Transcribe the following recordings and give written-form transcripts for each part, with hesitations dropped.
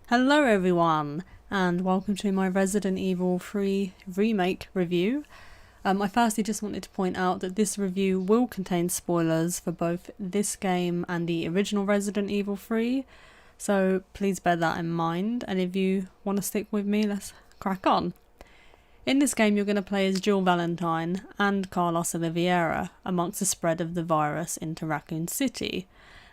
Hello everyone, and welcome to my Resident Evil 3 remake review. I firstly just wanted to point out that this review will contain spoilers for both this game and the original Resident Evil 3, so please bear that in mind, and if you want to stick with me, let's crack on. In this game you're going to play as Jill Valentine and Carlos Oliveira amongst the spread of the virus into Raccoon City,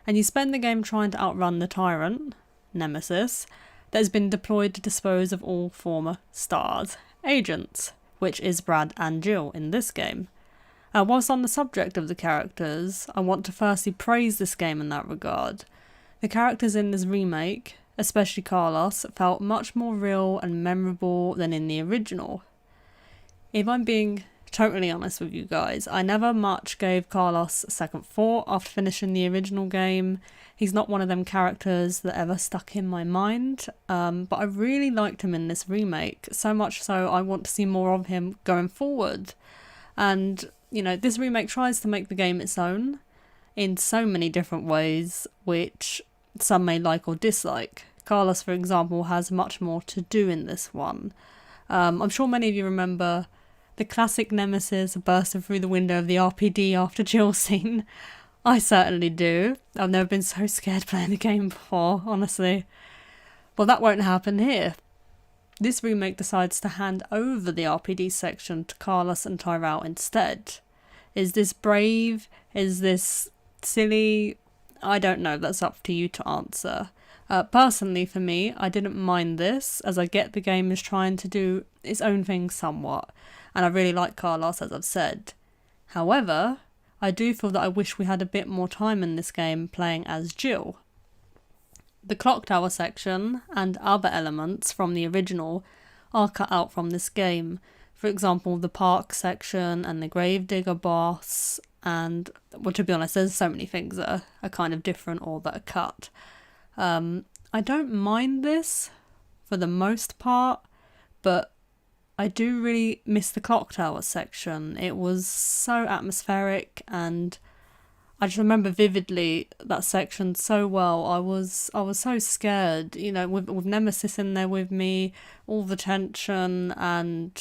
and you spend the game trying to outrun the tyrant, Nemesis, that has been deployed to dispose of all former STARS agents, which is Brad and Jill in this game. Whilst on the subject of the characters, I want to firstly praise this game in that regard. The characters in this remake, especially Carlos, felt much more real and memorable than in the original. If I'm being totally honest with you guys, I never much gave Carlos a second thought after finishing the original game. He's not one of them characters that ever stuck in my mind, but I really liked him in this remake, so much so I want to see more of him going forward. And, you know, this remake tries to make the game its own in so many different ways, which some may like or dislike. Carlos, for example, has much more to do in this one. I'm sure many of you remember the classic Nemesis bursting through the window of the RPD after Jill scene. I certainly do. I've never been so scared playing the game before, honestly. Well, that won't happen here. This remake decides to hand over the RPD section to Carlos and Tyrell instead. Is this brave? Is this silly? I don't know, that's up to you to answer. Personally for me, I didn't mind this, as I get the game is trying to do its own thing somewhat, and I really like Carlos, as I've said. However, I do feel that I wish we had a bit more time in this game playing as Jill. The clock tower section and other elements from the original are cut out from this game. For example, the park section and the gravedigger boss, and, well, to be honest, there's so many things that are kind of different or that are cut. I don't mind this for the most part, but I do really miss the clock tower section. It was so atmospheric, and I just remember vividly that section so well. I was so scared, you know, with Nemesis in there with me, all the tension, and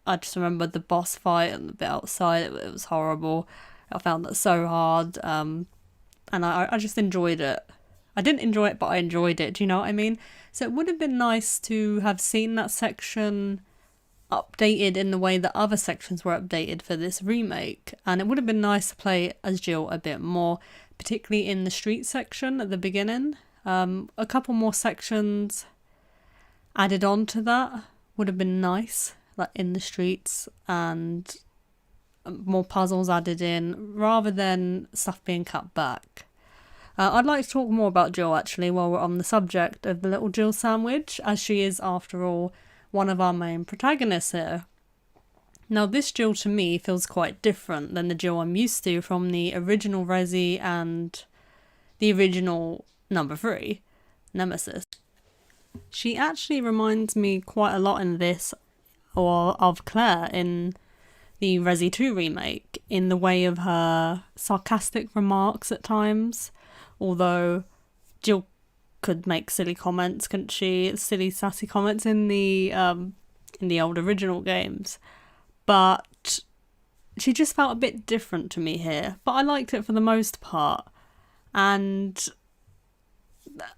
I just remember the boss fight and the bit outside. It was horrible. I found that so hard, and I just enjoyed it. I didn't enjoy it, but I enjoyed it, do you know what I mean? So it would have been nice to have seen that section updated in the way that other sections were updated for this remake, and it would have been nice to play as Jill a bit more, particularly in the street section at the beginning. A couple more sections added on to that would have been nice, like in the streets, and more puzzles added in rather than stuff being cut back. I'd like to talk more about Jill actually while we're on the subject of the little Jill sandwich, as she is, after all, one of our main protagonists here. Now, this Jill to me feels quite different than the Jill I'm used to from the original Resi and the original number 3, Nemesis. She actually reminds me quite a lot in this, or of Claire in the Resi 2 remake, in the way of her sarcastic remarks at times. Although Jill could make silly comments, couldn't she? Silly, sassy comments in the old original games. But she just felt a bit different to me here. But I liked it for the most part. And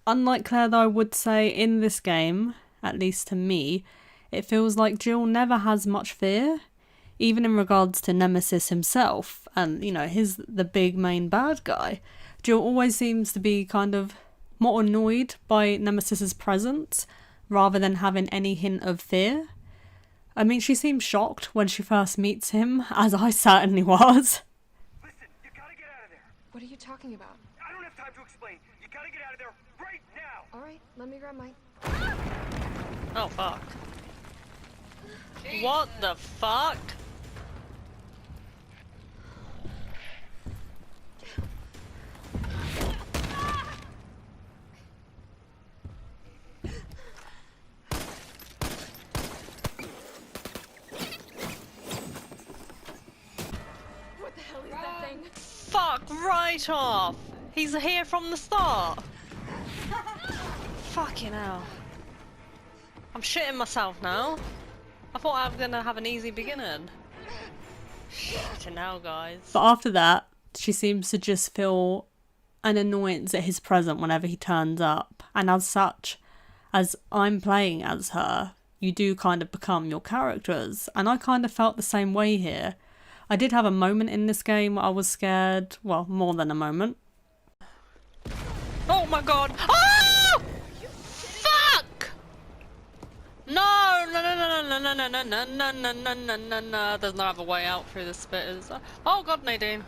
unlike Claire, though, I would say in this game, at least to me, it feels like Jill never has much fear, even in regards to Nemesis himself. And, you know, he's the big main bad guy. Jill always seems to be kind of more annoyed by Nemesis's presence rather than having any hint of fear. I mean, she seems shocked when she first meets him, as I certainly was. Listen, you gotta get out of there. What are you talking about? I don't have time to explain. You gotta get out of there right now. All right, let me grab my... Oh, fuck. What the fuck? What the hell is that thing? Fuck right off! He's here from the start! Fucking hell. I'm shitting myself now. I thought I was gonna have an easy beginning. Shit now, guys. But after that, she seems to just feel an annoyance at his presence whenever he turns up. And as such, as I'm playing as her, you do kind of become your characters. And I kind of felt the same way here. I did have a moment in this game where I was scared. Well, more than a moment. Oh my god! Oh! Fuck! No! No, no, no, no, no, no, no, no, no, no, no, no, no, no. There's no other way out through this bit, is there? Oh god, Nadine.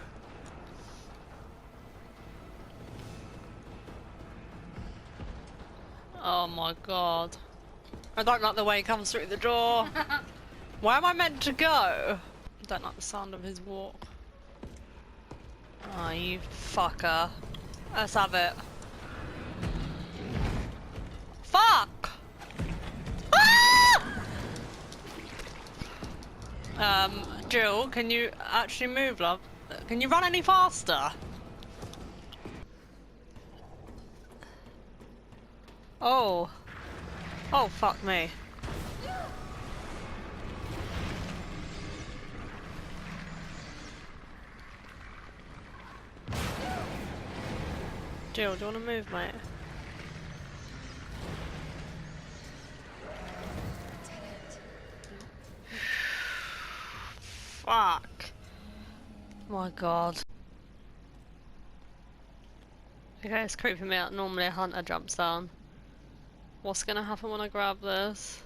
Oh my god. I don't like the way he comes through the door. Where am I meant to go? I don't like the sound of his walk. Oh, you fucker. Let's have it. Fuck! Ah! Jill, can you actually move, love? Can you run any faster? Oh. Oh, fuck me. Jill, do you want to move, mate? Fuck. My god. Okay, it's creeping me out. Normally a hunter jumps down. What's gonna happen when I grab this?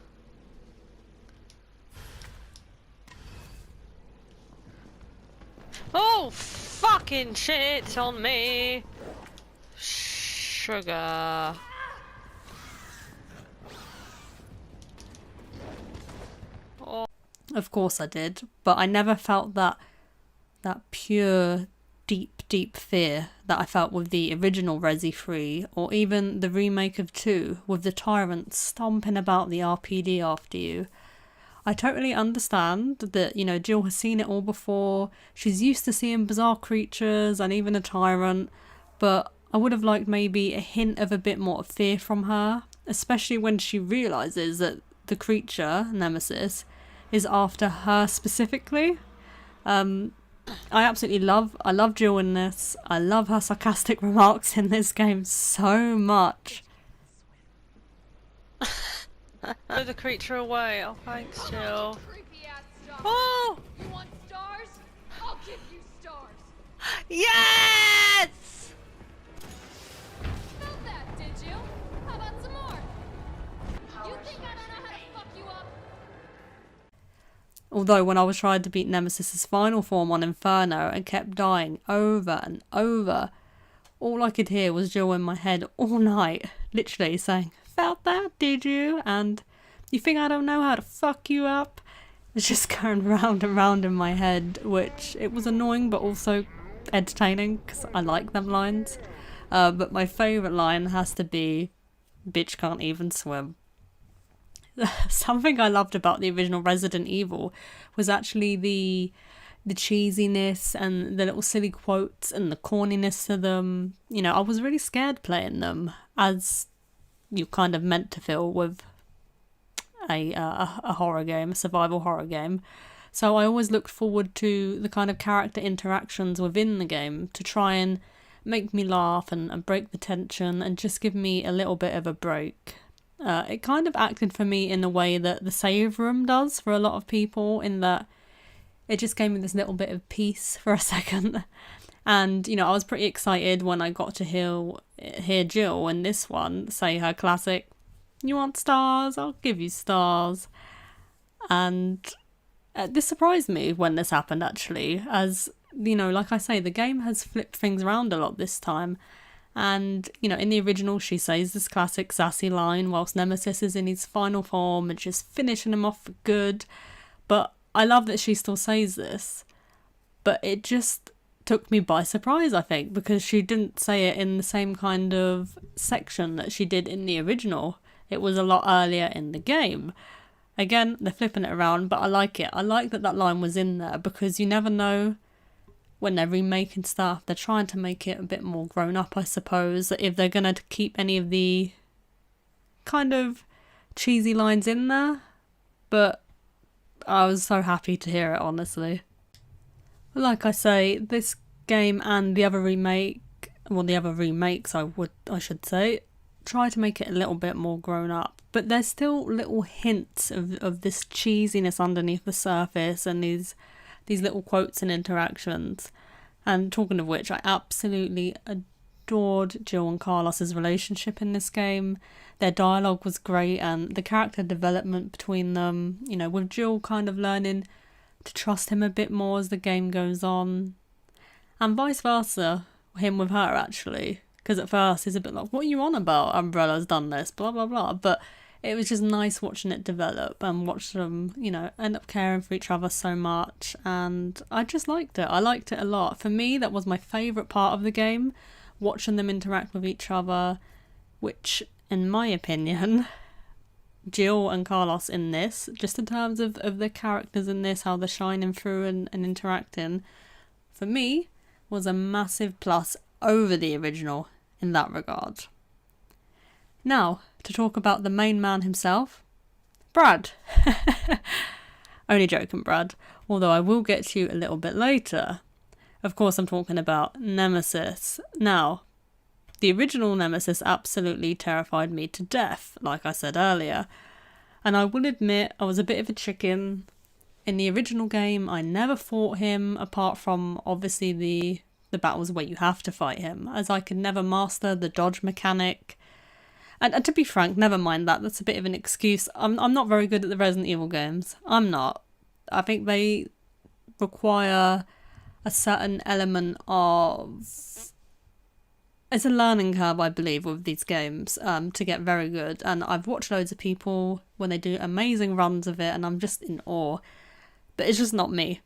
Oh, fucking shit on me! Sugar. Oh. Of course I did, but I never felt that pure, deep fear that I felt with the original Resi 3, or even the remake of 2, with the tyrant stomping about the RPD after you. I totally understand that, you know, Jill has seen it all before, she's used to seeing bizarre creatures and even a tyrant, but I would have liked maybe a hint of a bit more fear from her, especially when she realises that the creature, Nemesis, is after her specifically. I love Jill in this. I love her sarcastic remarks in this game so much. Throw the creature away. Oh, thanks, Jill. Oh! You want stars? I'll give you stars. Yes! Felt that, did you? How about some more? You think I don't know how to fuck you up? Although when I was trying to beat Nemesis's final form on Inferno and kept dying over and over, all I could hear was Jill in my head all night, literally saying, "Felt that, did you? And you think I don't know how to fuck you up?" It's just going round and round in my head, which it was annoying but also entertaining because I like them lines. But my favourite line has to be, "Bitch can't even swim." Something I loved about the original Resident Evil was actually the cheesiness and the little silly quotes and the corniness to them. You know, I was really scared playing them, as you kind of meant to feel with a horror game, a survival horror game. So I always looked forward to the kind of character interactions within the game to try and make me laugh and break the tension and just give me a little bit of a break. It kind of acted for me in the way that the save room does for a lot of people, in that it just gave me this little bit of peace for a second. And, you know, I was pretty excited when I got to hear Jill in this one say her classic, "You want stars? I'll give you stars." And this surprised me when this happened, actually, as, you know, like I say, the game has flipped things around a lot this time. And, you know, in the original, she says this classic sassy line whilst Nemesis is in his final form and just finishing him off for good. But I love that she still says this. But it just took me by surprise, I think, because she didn't say it in the same kind of section that she did in the original. It was a lot earlier in the game. Again, they're flipping it around, but I like it. I like that line was in there, because you never know when they're remaking stuff. They're trying to make it a bit more grown up, I suppose, if they're going to keep any of the kind of cheesy lines in there, but I was so happy to hear it, honestly. Like I say, this game and the other the other remakes I should say, try to make it a little bit more grown up, but there's still little hints of this cheesiness underneath the surface and these little quotes and interactions. And talking of which, I absolutely adored Jill and Carlos's relationship in this game. Their dialogue was great, and the character development between them, you know, with Jill kind of learning to trust him a bit more as the game goes on, and vice versa, him with her actually, because at first he's a bit like, what are you on about, Umbrella's done this, blah blah blah, but it was just nice watching it develop and watch them, you know, end up caring for each other so much, and I just liked it. I liked it a lot. For me, that was my favourite part of the game, watching them interact with each other, which, in my opinion, Jill and Carlos in this, just in terms of the characters in this, how they're shining through and interacting, for me, was a massive plus over the original in that regard. Now, to talk about the main man himself, Brad. Only joking, Brad, although I will get to you a little bit later. Of course, I'm talking about Nemesis. Now, the original Nemesis absolutely terrified me to death, like I said earlier. And I will admit, I was a bit of a chicken. In the original game, I never fought him, apart from, obviously, the battles where you have to fight him, as I could never master the dodge mechanic. And to be frank, never mind that, that's a bit of an excuse. I'm not very good at the Resident Evil games. I'm not. I think they require a certain element of... It's a learning curve, I believe, with these games, to get very good. And I've watched loads of people when they do amazing runs of it, and I'm just in awe. But it's just not me.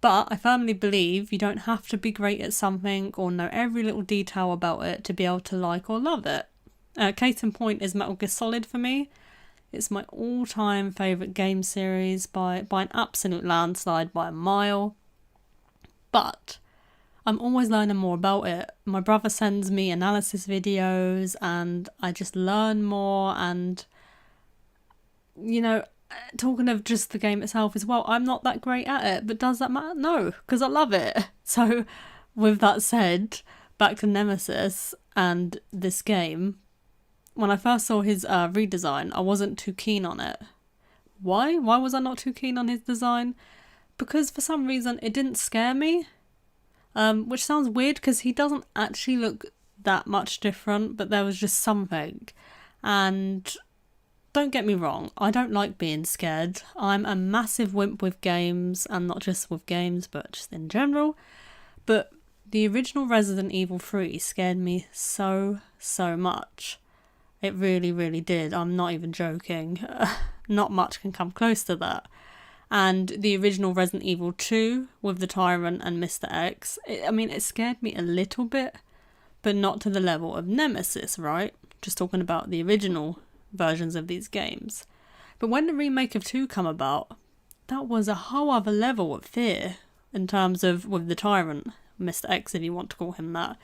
But I firmly believe you don't have to be great at something or know every little detail about it to be able to like or love it. Case in point is Metal Gear Solid for me. It's my all-time favourite game series by an absolute landslide, by a mile. But I'm always learning more about it. My brother sends me analysis videos and I just learn more, and, you know, talking of just the game itself as well, I'm not that great at it, but does that matter? No, because I love it. So with that said, back to Nemesis and this game. When I first saw his redesign, I wasn't too keen on it. Why? Why was I not too keen on his design? Because for some reason it didn't scare me. Which sounds weird because he doesn't actually look that much different, but there was just something. And don't get me wrong, I don't like being scared. I'm a massive wimp with games, and not just with games, but just in general. But the original Resident Evil 3 scared me so much. It really, really did. I'm not even joking. Not much can come close to that. And the original Resident Evil 2 with the Tyrant and Mr. X, it scared me a little bit, but not to the level of Nemesis, right? Just talking about the original versions of these games. But when the remake of 2 come about, that was a whole other level of fear in terms of with the Tyrant, Mr. X if you want to call him that.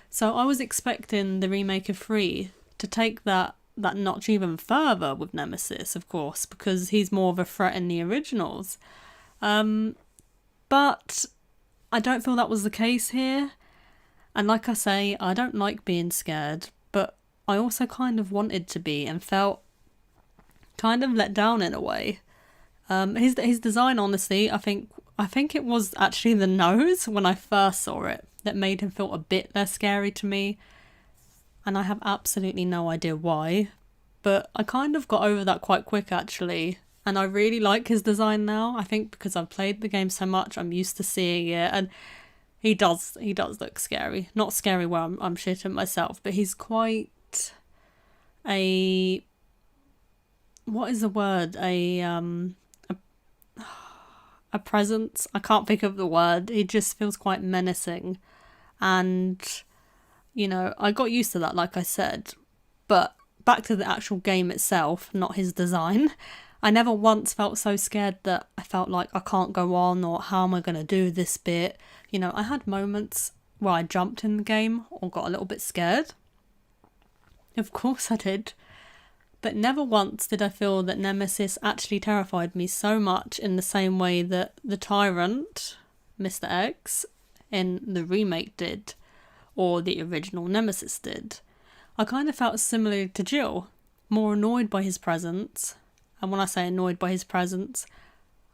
So I was expecting the remake of 3 to take that notch even further with Nemesis, of course, because he's more of a threat in the originals. But I don't feel that was the case here. And like I say, I don't like being scared, but I also kind of wanted to be and felt kind of let down in a way. His design, honestly, I think it was actually the nose when I first saw it that made him feel a bit less scary to me. And I have absolutely no idea why, but I kind of got over that quite quick actually, and I really like his design now. I think because I've played the game so much, I'm used to seeing it, and he does look scary. Not scary where I'm shitting myself, but he's quite a... what is the word? A presence? I can't think of the word. He just feels quite menacing, and... you know, I got used to that, like I said. But back to the actual game itself, not his design. I never once felt so scared that I felt like I can't go on, or how am I going to do this bit? You know, I had moments where I jumped in the game or got a little bit scared. Of course I did. But never once did I feel that Nemesis actually terrified me so much in the same way that the Tyrant, Mr. X, in the remake did, or the original Nemesis did. I kind of felt similarly to Jill, more annoyed by his presence. And when I say annoyed by his presence,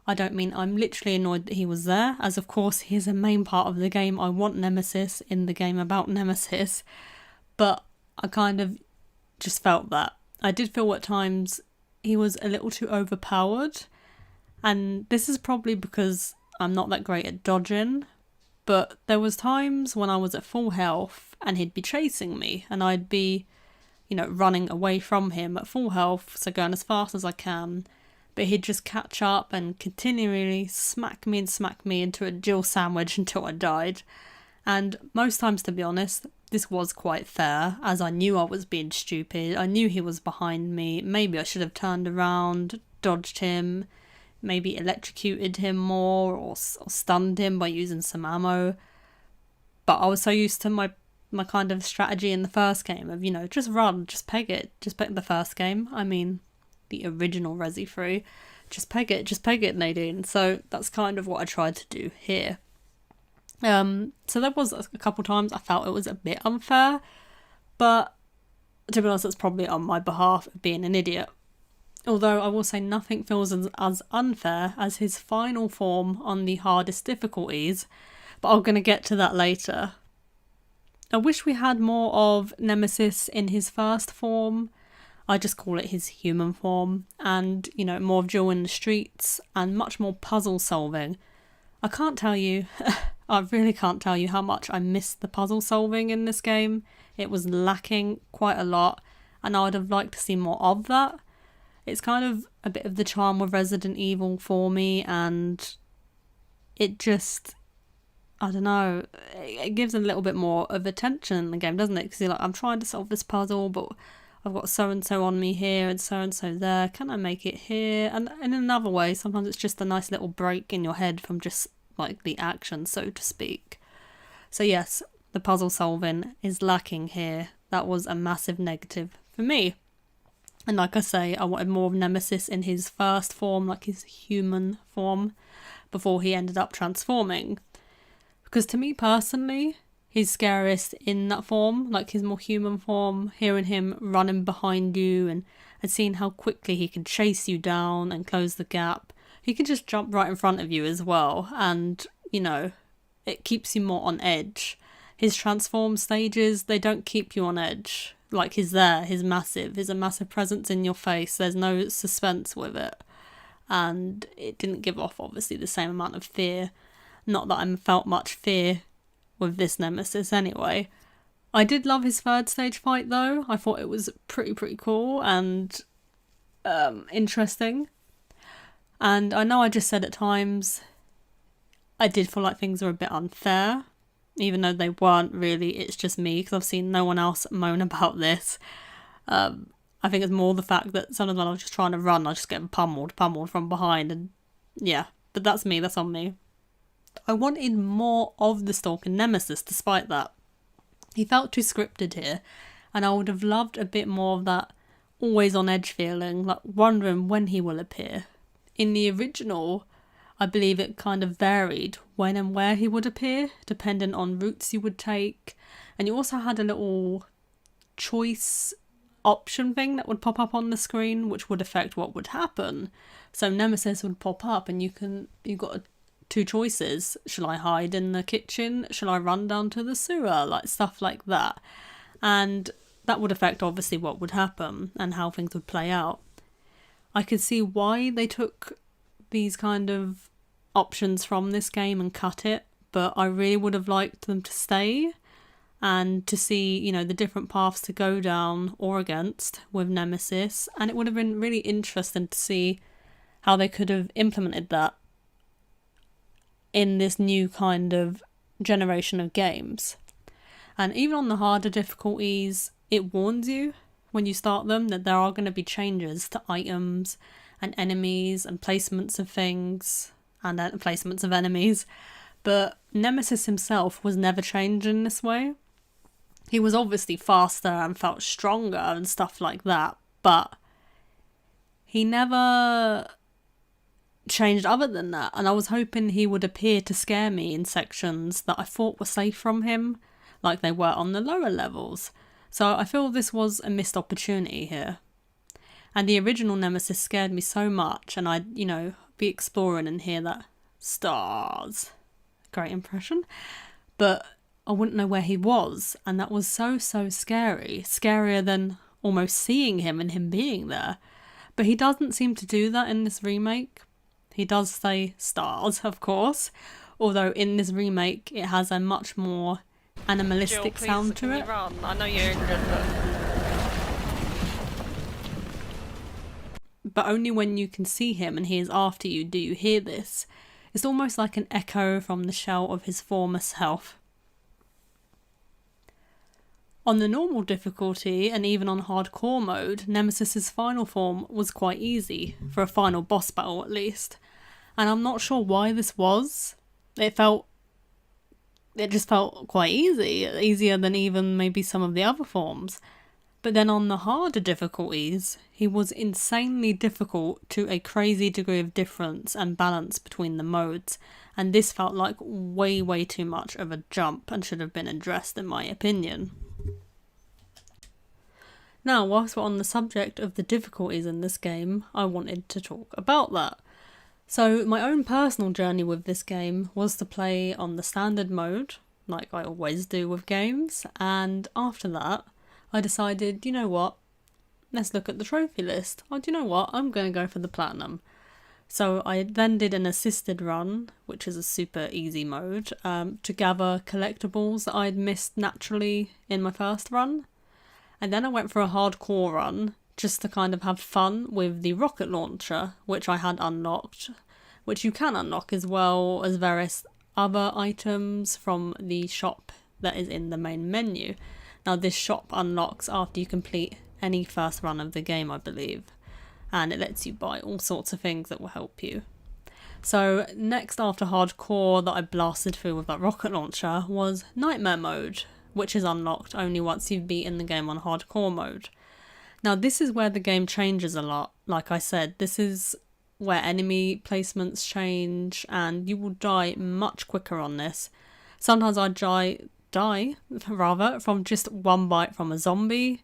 I don't mean I'm literally annoyed that he was there, as of course he is a main part of the game. I want Nemesis in the game about Nemesis, but I kind of just felt that. I did feel at times he was a little too overpowered, and this is probably because I'm not that great at dodging, but there was times when I was at full health and he'd be chasing me and I'd be, running away from him at full health, so going as fast as I can, but he'd just catch up and continually smack me into a Jill sandwich until I died. And most times, to be honest, this was quite fair, as I knew I was being stupid. I knew he was behind me. Maybe I should have turned around, dodged him, maybe electrocuted him more, or stunned him by using some ammo. But I was so used to my kind of strategy in the first game of, just run, just peg it. Just peg the first game. I mean, the original Resi 3. Just peg it, Nadine. So that's kind of what I tried to do here. So there was a couple times I felt it was a bit unfair, but to be honest, it's probably on my behalf of being an idiot. Although I will say nothing feels as unfair as his final form on the hardest difficulties, but I'm going to get to that later. I wish we had more of Nemesis in his first form. I just call it his human form, and, more of Jill in the streets and much more puzzle solving. I can't tell you, I really can't tell you how much I missed the puzzle solving in this game. It was lacking quite a lot, and I would have liked to see more of that. It's kind of a bit of the charm of Resident Evil for me, and it just, I don't know, it gives a little bit more of attention in the game, doesn't it? Because you're like, I'm trying to solve this puzzle, but I've got so-and-so on me here and so-and-so there. Can I make it here? And in another way, sometimes it's just a nice little break in your head from just, like, the action, so to speak. So yes, the puzzle solving is lacking here. That was a massive negative for me. And like I say, I wanted more of Nemesis in his first form, like his human form, before he ended up transforming. Because to me personally, he's scariest in that form, like his more human form, hearing him running behind you and seeing how quickly he can chase you down and close the gap. He can just jump right in front of you as well, and, it keeps you more on edge. His transform stages, they don't keep you on edge. Like, he's a massive presence in your face. There's no suspense with it. And it didn't give off, obviously, the same amount of fear. Not that I felt much fear with this Nemesis anyway. I did love his third stage fight though. I thought it was pretty cool and interesting. And I know I just said at times I did feel like things were a bit unfair, even though they weren't really. It's just me, because I've seen no one else moan about this. I think it's more the fact that sometimes when I was just trying to run, I was just getting pummeled from behind, and yeah, but that's me, that's on me. I wanted more of the Stalker Nemesis despite that. He felt too scripted here, and I would have loved a bit more of that always on edge feeling, like wondering when he will appear. In the original, I believe it kind of varied when and where he would appear, depending on routes you would take, and you also had a little choice option thing that would pop up on the screen, which would affect what would happen. So Nemesis would pop up, and you got two choices. Shall I hide in the kitchen? Shall I run down to the sewer? Like, stuff like that. And that would affect obviously what would happen and how things would play out. I could see why they took these kind of options from this game and cut it, but I really would have liked them to stay and to see, the different paths to go down or against with Nemesis. And it would have been really interesting to see how they could have implemented that in this new kind of generation of games. And even on the harder difficulties, it warns you when you start them that there are going to be changes to items and enemies and placements of things and placements of enemies. But Nemesis himself was never changed in this way. He was obviously faster and felt stronger and stuff like that, but he never changed other than that, and I was hoping he would appear to scare me in sections that I thought were safe from him, like they were on the lower levels. So I feel this was a missed opportunity here. And the original Nemesis scared me so much, and I'd, be exploring and hear that stars. Great impression. But I wouldn't know where he was, and that was so scary. Scarier than almost seeing him and him being there. But he doesn't seem to do that in this remake. He does say stars, of course, although in this remake it has a much more animalistic Jill, sound please, to can it. you run? I know you're injured, But only when you can see him and he is after you do you hear this. It's almost like an echo from the shell of his former self. On the normal difficulty, and even on hardcore mode, Nemesis's final form was quite easy, for a final boss battle at least. And I'm not sure why this was. It just felt quite easy, easier than even maybe some of the other forms. But then on the harder difficulties, he was insanely difficult to a crazy degree of difference and balance between the modes, and this felt like way too much of a jump and should have been addressed in my opinion. Now, whilst we're on the subject of the difficulties in this game, I wanted to talk about that. So my own personal journey with this game was to play on the standard mode, like I always do with games, and after that I decided, you know what, let's look at the trophy list. Oh, do you know what, I'm going to go for the platinum. So I then did an assisted run, which is a super easy mode, to gather collectibles that I'd missed naturally in my first run. And then I went for a hardcore run, just to kind of have fun with the rocket launcher, which I had unlocked, which you can unlock as well as various other items from the shop that is in the main menu. Now this shop unlocks after you complete any first run of the game, I believe, and it lets you buy all sorts of things that will help you. So next after hardcore that I blasted through with that rocket launcher was nightmare mode, which is unlocked only once you've beaten the game on hardcore mode. Now this is where the game changes a lot. Like I said, this is where enemy placements change and you will die much quicker on this. Sometimes I die from just one bite from a zombie.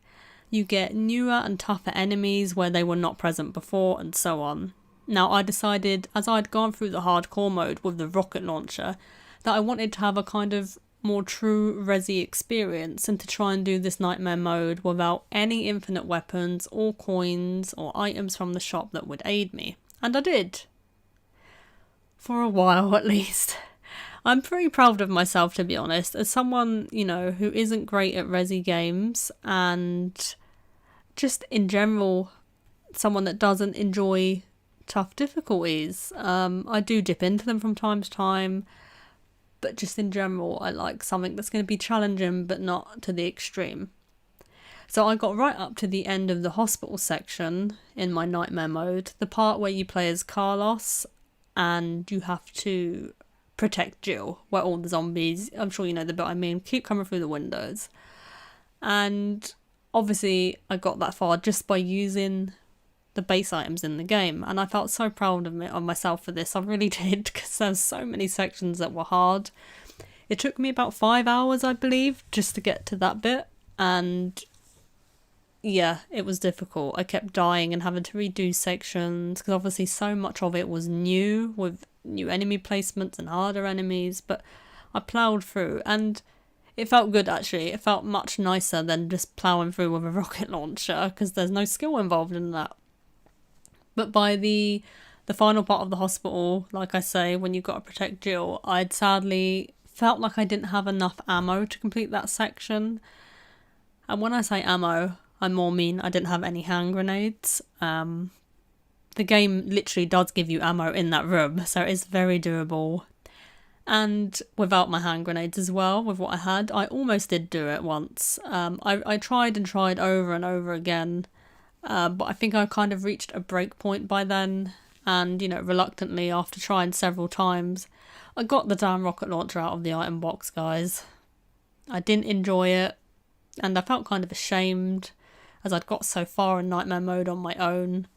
You get newer and tougher enemies where they were not present before, and so on. Now I decided, as I'd gone through the hardcore mode with the rocket launcher, that I wanted to have a kind of more true Resi experience and to try and do this nightmare mode without any infinite weapons or coins or items from the shop that would aid me. And I did. For a while at least. I'm pretty proud of myself, to be honest, as someone, who isn't great at Resi games and just in general someone that doesn't enjoy tough difficulties. I do dip into them from time to time, but just in general I like something that's going to be challenging but not to the extreme. So I got right up to the end of the hospital section in my nightmare mode, the part where you play as Carlos and you have to protect Jill, where all the zombies, I'm sure you know the bit I mean, keep coming through the windows. And obviously I got that far just by using the base items in the game, and I felt so proud of myself for this. I really did, because there's so many sections that were hard. It took me about 5 hours, I believe, just to get to that bit, and yeah, it was difficult. I kept dying and having to redo sections, because obviously so much of it was new, with new enemy placements and harder enemies, but I ploughed through, and it felt good actually. It felt much nicer than just ploughing through with a rocket launcher, because there's no skill involved in that. But by the final part of the hospital, like I say, when you've got to protect Jill, I'd sadly felt like I didn't have enough ammo to complete that section. And when I say ammo, I more mean I didn't have any hand grenades. The game literally does give you ammo in that room, so it's very durable. And without my hand grenades as well, with what I had, I almost did do it once. I tried and tried over and over again, but I think I kind of reached a break point by then, and reluctantly, after trying several times, I got the damn rocket launcher out of the item box, guys. I didn't enjoy it, and I felt kind of ashamed, as I'd got so far in nightmare mode on my own.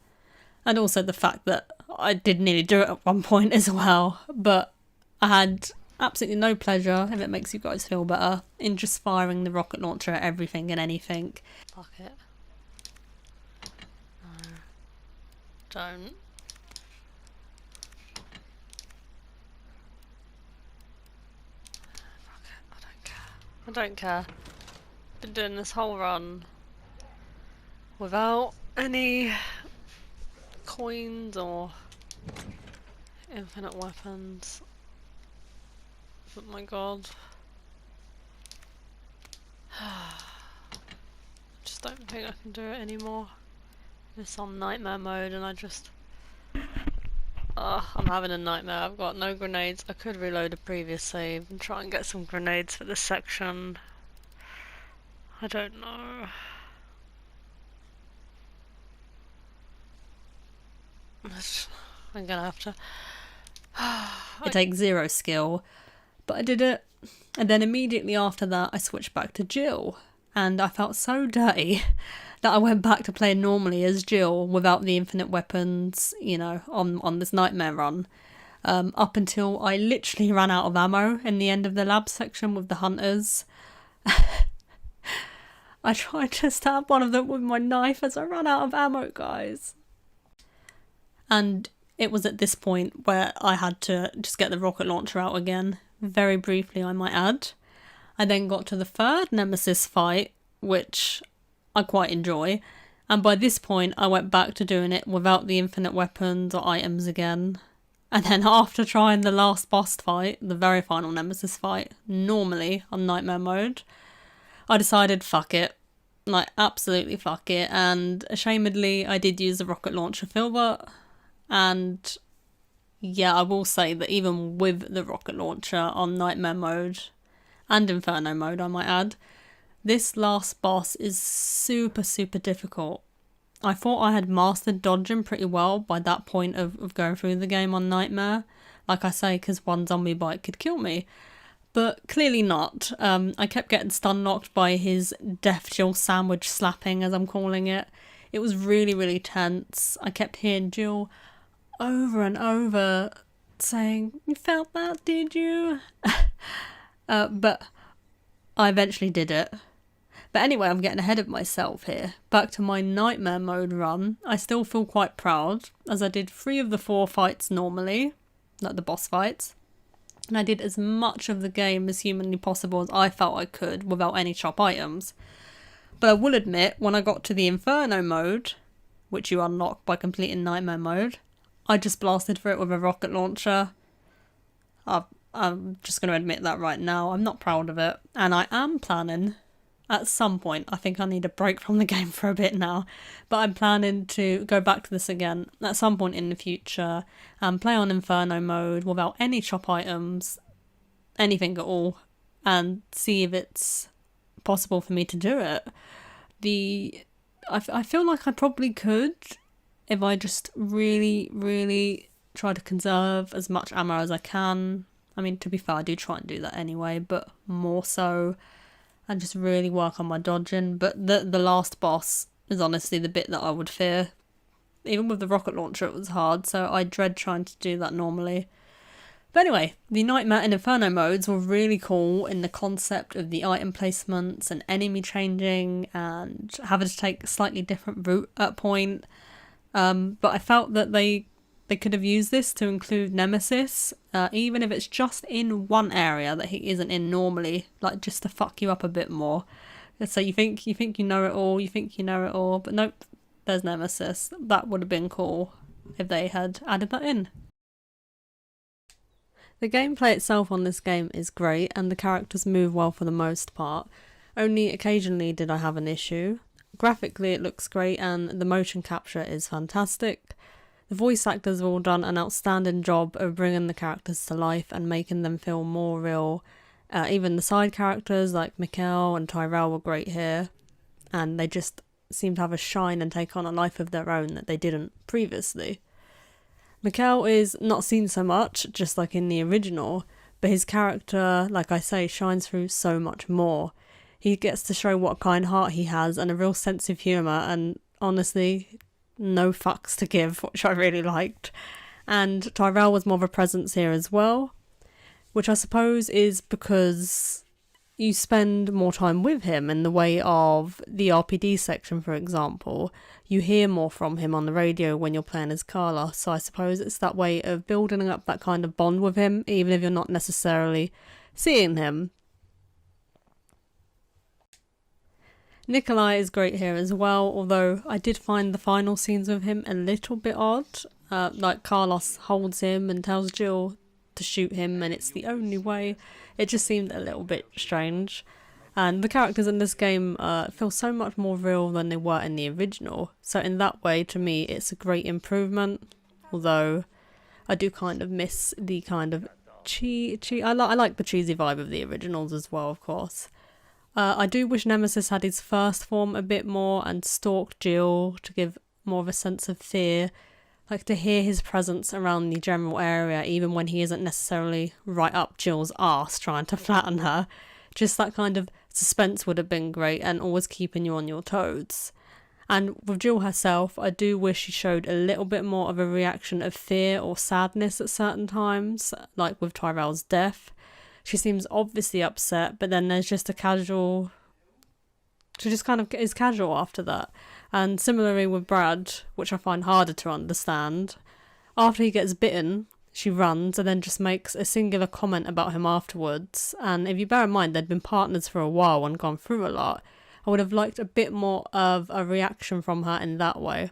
And also the fact that I did nearly do it at one point as well, but I had absolutely no pleasure, if it makes you guys feel better, in just firing the rocket launcher at everything and anything. Fuck it. No. Don't. Fuck it, I don't care. I don't care. Been doing this whole run without any coins or infinite weapons. Oh my god. I just don't think I can do it anymore. It's on nightmare mode and I just... I'm having a nightmare. I've got no grenades. I could reload a previous save and try and get some grenades for this section. I don't know. I'm gonna have to... It takes 0 skill, but I did it. And then immediately after that I switched back to Jill, and I felt so dirty that I went back to playing normally as Jill without the infinite weapons, you know, on this nightmare run, up until I literally ran out of ammo in the end of the lab section with the hunters. I tried to stab one of them with my knife as I ran out of ammo, guys. And it was at this point where I had to just get the rocket launcher out again, very briefly I might add. I then got to the third Nemesis fight, which I quite enjoy, and by this point I went back to doing it without the infinite weapons or items again. And then after trying the last boss fight, the very final Nemesis fight, normally on nightmare mode, I decided fuck it, like absolutely fuck it, and ashamedly I did use the rocket launcher filbert. And yeah, I will say that even with the rocket launcher on nightmare mode and inferno mode I might add, this last boss is super difficult. I thought I had mastered dodging pretty well by that point of going through the game on nightmare, like I say, because one zombie bite could kill me, but clearly not. I kept getting stun locked by his death Jill sandwich slapping, as I'm calling it. It was really tense. I kept hearing Jill over and over saying, "You felt that, did you?" But I eventually did it. But anyway, I'm getting ahead of myself here. Back to my nightmare mode run. I still feel quite proud, as I did 3 of the 4 fights normally, like the boss fights, and I did as much of the game as humanly possible as I felt I could without any chop items. But I will admit, when I got to the Inferno mode, which you unlock by completing nightmare mode, I just blasted through it with a rocket launcher. I'm just going to admit that right now. I'm not proud of it. And I am planning, at some point, I think I need a break from the game for a bit now, but I'm planning to go back to this again at some point in the future and play on Inferno mode without any chop items, anything at all, and see if it's possible for me to do it. I feel like I probably could if I just really try to conserve as much ammo as I can. I mean, to be fair, I do try and do that anyway, but more so, and just really work on my dodging. But the last boss is honestly the bit that I would fear. Even with the rocket launcher it was hard, so I dread trying to do that normally. But anyway, the Nightmare and Inferno modes were really cool in the concept of the item placements and enemy changing and having to take a slightly different route at a point. But I felt that they could have used this to include Nemesis, even if it's just in one area that he isn't in normally, like just to fuck you up a bit more. So you think you know it all, but nope, there's Nemesis. That would have been cool if they had added that in. The gameplay itself on this game is great, and the characters move well for the most part. Only occasionally did I have an issue. Graphically it looks great and the motion capture is fantastic. The voice actors have all done an outstanding job of bringing the characters to life and making them feel more real. Even the side characters like Mikkel and Tyrell were great here, and they just seem to have a shine and take on a life of their own that they didn't previously. Mikkel is not seen so much, just like in the original, but his character, like I say, shines through so much more. He gets to show what a kind heart he has and a real sense of humour, and honestly, no fucks to give, which I really liked. And Tyrell was more of a presence here as well, which I suppose is because you spend more time with him in the way of the RPD section, for example. You hear more from him on the radio when you're playing as Carlos, so I suppose it's that way of building up that kind of bond with him, even if you're not necessarily seeing him. Nikolai is great here as well, although I did find the final scenes with him a little bit odd. Like Carlos holds him and tells Jill to shoot him, and it's the only way. It just seemed a little bit strange. And the characters in this game feel so much more real than they were in the original. So in that way, to me, it's a great improvement. Although I do kind of miss the kind of I like the cheesy vibe of the originals as well, of course. I do wish Nemesis had his first form a bit more and stalked Jill to give more of a sense of fear. Like to hear his presence around the general area even when he isn't necessarily right up Jill's arse trying to flatten her. Just that kind of suspense would have been great and always keeping you on your toes. And with Jill herself, I do wish she showed a little bit more of a reaction of fear or sadness at certain times, like with Tyrell's death. She seems obviously upset, but then there's just a casual... She just kind of is casual after that. And similarly with Brad, which I find harder to understand, after he gets bitten, she runs and then just makes a singular comment about him afterwards. And if you bear in mind they'd been partners for a while and gone through a lot, I would have liked a bit more of a reaction from her in that way.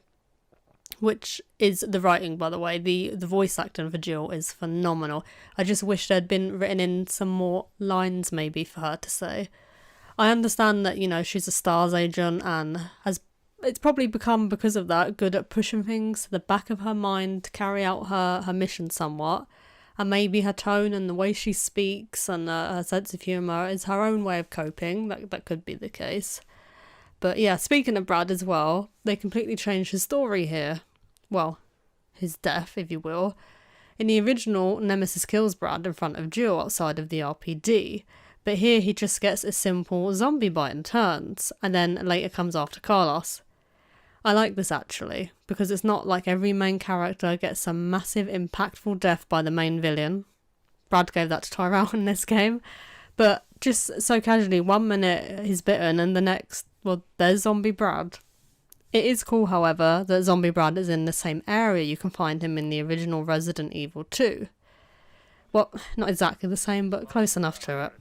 Which is the writing, by the way. The voice acting for Jill is phenomenal. I just wish there'd been written in some more lines maybe for her to say. I understand that, you know, she's a STARS agent and it's probably become, because of that, good at pushing things to the back of her mind to carry out her mission somewhat. And maybe her tone and the way she speaks and her sense of humour is her own way of coping. That could be the case. But yeah, speaking of Brad as well, they completely changed his story here. Well, his death, if you will. In the original, Nemesis kills Brad in front of Jill outside of the RPD. But here he just gets a simple zombie bite and turns, and then later comes after Carlos. I like this actually, because it's not like every main character gets some massive impactful death by the main villain. Brad gave that to Tyrell in this game. But just so casually, 1 minute he's bitten and the next, well, there's zombie Brad. It is cool, however, that zombie Brad is in the same area you can find him in the original Resident Evil 2. Well, not exactly the same, but close enough to it.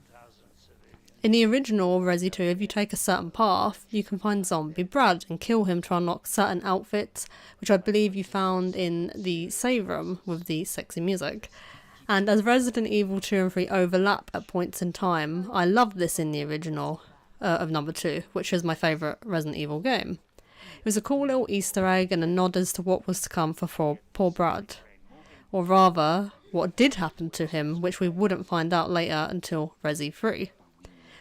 In the original Resi 2, if you take a certain path, you can find zombie Brad and kill him to unlock certain outfits, which I believe you found in the save room with the sexy music. And as Resident Evil 2 and 3 overlap at points in time, I loved this in the original of number 2, which is my favourite Resident Evil game. It was a cool little Easter egg and a nod as to what was to come for poor Brad. Or rather, what did happen to him, which we wouldn't find out later until Resi 3.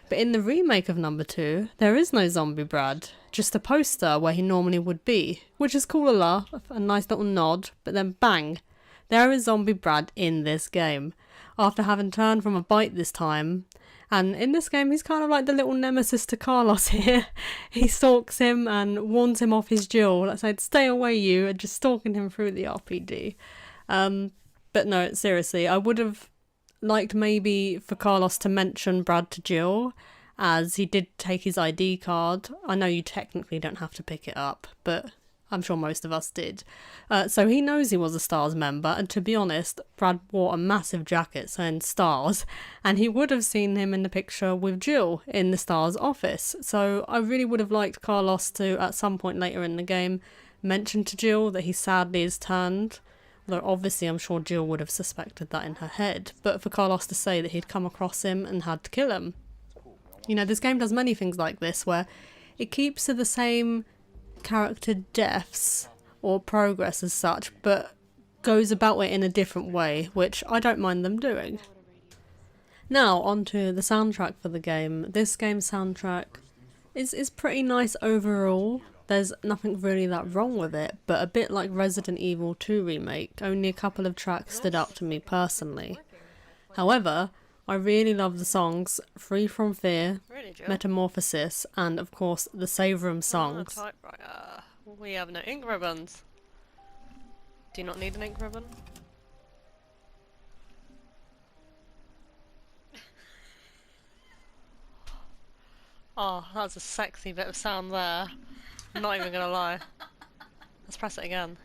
But in the remake of number 2, there is no zombie Brad, just a poster where he normally would be, which is cool enough, a nice little nod, but then bang, there is zombie Brad in this game, after having turned from a bite this time. And in this game, he's kind of like the little Nemesis to Carlos here. He stalks him and warns him off his Jill, like said, stay away you, and just stalking him through the RPD. But no, seriously, I would have liked maybe for Carlos to mention Brad to Jill, as he did take his ID card. I know you technically don't have to pick it up, but I'm sure most of us did. So he knows he was a STARS member, and to be honest, Brad wore a massive jacket saying STARS, and he would have seen him in the picture with Jill in the STARS office. So I really would have liked Carlos to, at some point later in the game, mention to Jill that he sadly is turned. Although obviously I'm sure Jill would have suspected that in her head, but for Carlos to say that he'd come across him and had to kill him. You know, this game does many things like this, where it keeps to the same character deaths or progress as such, but goes about it in a different way, which I don't mind them doing. Now, onto the soundtrack for the game. This game's soundtrack is pretty nice overall. There's nothing really that wrong with it, but a bit like Resident Evil 2 Remake, only a couple of tracks stood out to me personally. However, I really love the songs Free From Fear, Metamorphosis, and of course the Save Room songs. We have no ink ribbons. Do you not need an ink ribbon? Oh, that's a sexy bit of sound there. I'm not even gonna lie. Let's press it again.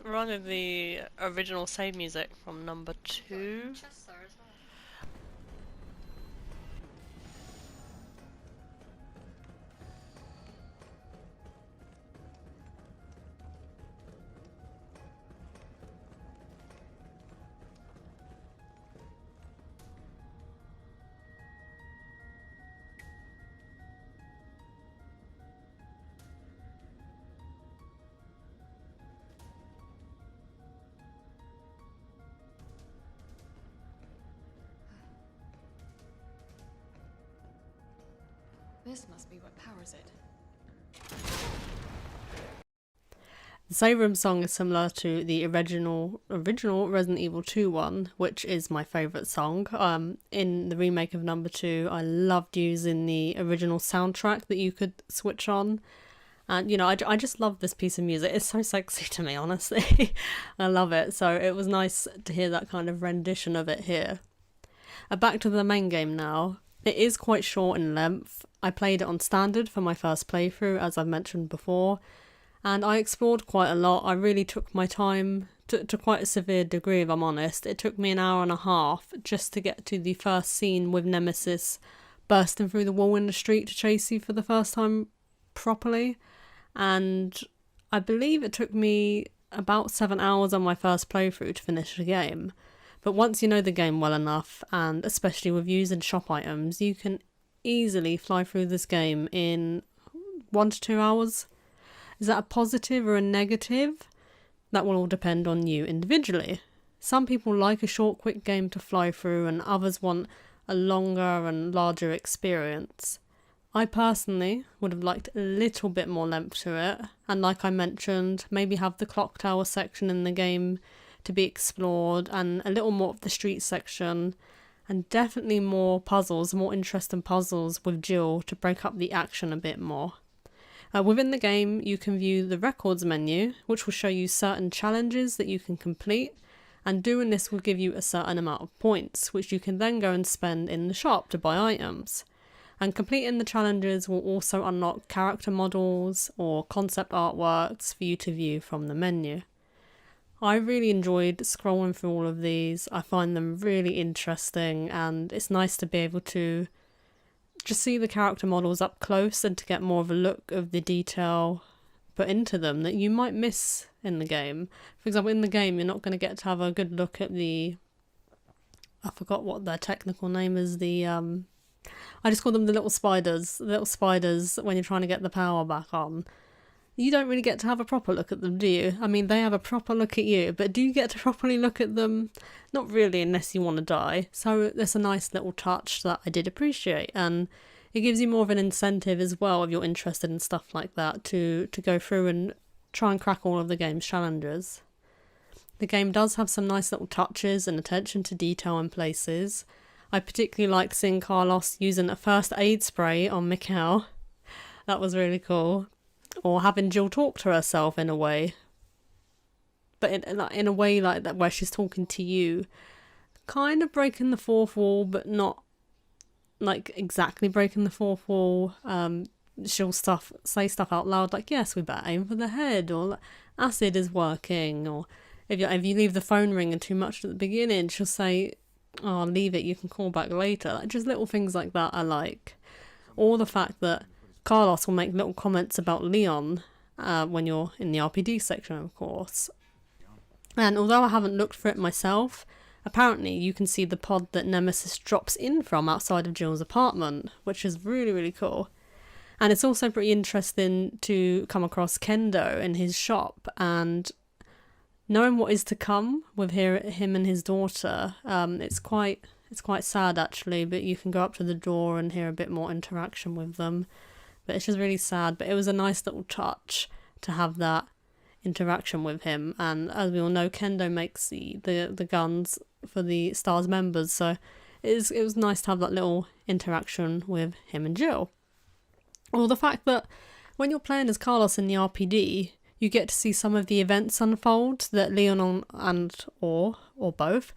Running the original save music from number 2. This must be what powers it. The save room song is similar to the original Resident Evil 2 one, which is my favourite song. In the remake of number 2, I loved using the original soundtrack that you could switch on. And, you know, I just love this piece of music. It's so sexy to me, honestly. I love it. So it was nice to hear that kind of rendition of it here. Back to the main game now. It is quite short in length. I played it on standard for my first playthrough, as I've mentioned before. And I explored quite a lot. I really took my time to quite a severe degree, if I'm honest. It took me an hour and a half just to get to the first scene with Nemesis bursting through the wall in the street to chase you for the first time properly. And I believe it took me about 7 hours on my first playthrough to finish the game. But once you know the game well enough, and especially with using shop items, you can easily fly through this game in 1 to 2 hours. Is that a positive or a negative? That will all depend on you individually. Some people like a short, quick game to fly through, and others want a longer and larger experience. I personally would have liked a little bit more length to it, and like I mentioned, maybe have the clock tower section in the game to be explored, and a little more of the street section, and definitely more puzzles, more interesting puzzles with Jill to break up the action a bit more. Within the game, you can view the records menu, which will show you certain challenges that you can complete, and doing this will give you a certain amount of points, which you can then go and spend in the shop to buy items. And completing the challenges will also unlock character models or concept artworks for you to view from the menu. I really enjoyed scrolling through all of these. I find them really interesting, and it's nice to be able to just see the character models up close and to get more of a look of the detail put into them that you might miss in the game. For example, in the game you're not going to get to have a good look at I forgot what their technical name is, I just call them the little spiders. The little spiders when you're trying to get the power back on. You don't really get to have a proper look at them, do you? I mean, they have a proper look at you, but do you get to properly look at them? Not really, unless you want to die. So there's a nice little touch that I did appreciate, and it gives you more of an incentive as well if you're interested in stuff like that to go through and try and crack all of the game's challenges. The game does have some nice little touches and attention to detail in places. I particularly like seeing Carlos using a first aid spray on Mikhail. That was really cool. Or having Jill talk to herself in a way. But in a way like that where she's talking to you. Kind of breaking the fourth wall, but not like exactly breaking the fourth wall. She'll say stuff out loud like, yes, we better aim for the head, or acid is working, or if you leave the phone ringing too much at the beginning, she'll say, oh, leave it, you can call back later. Like, just little things like that I like. Or the fact that Carlos will make little comments about Leon when you're in the RPD section, of course. And although I haven't looked for it myself, apparently you can see the pod that Nemesis drops in from outside of Jill's apartment, which is really, really cool. And it's also pretty interesting to come across Kendo in his shop, and knowing what is to come with him and his daughter, it's quite sad actually, but you can go up to the door and hear a bit more interaction with them. But it's just really sad, but it was a nice little touch to have that interaction with him. And as we all know, Kendo makes the guns for the STARS members, so it was nice to have that little interaction with him and Jill. Or the fact that when you're playing as Carlos in the RPD, you get to see some of the events unfold that Leon or both,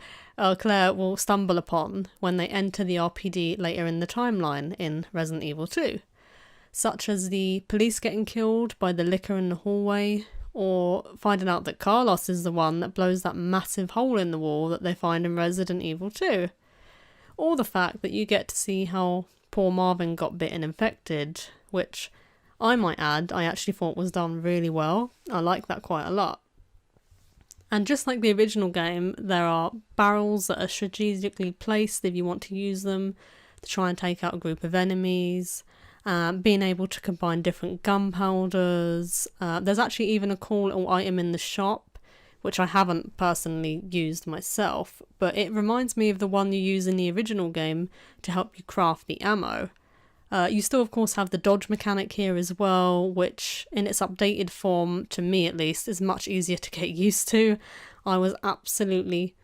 Claire will stumble upon when they enter the RPD later in the timeline in Resident Evil 2. Such as the police getting killed by the liquor in the hallway, or finding out that Carlos is the one that blows that massive hole in the wall that they find in Resident Evil 2. Or the fact that you get to see how poor Marvin got bit and infected, which I might add, I actually thought was done really well. I like that quite a lot. And just like the original game, there are barrels that are strategically placed if you want to use them to try and take out a group of enemies. Being able to combine different gunpowders. There's actually even a cool little item in the shop, which I haven't personally used myself, but it reminds me of the one you use in the original game to help you craft the ammo. You still, of course, have the dodge mechanic here as well, which, in its updated form, to me at least, is much easier to get used to. I was absolutely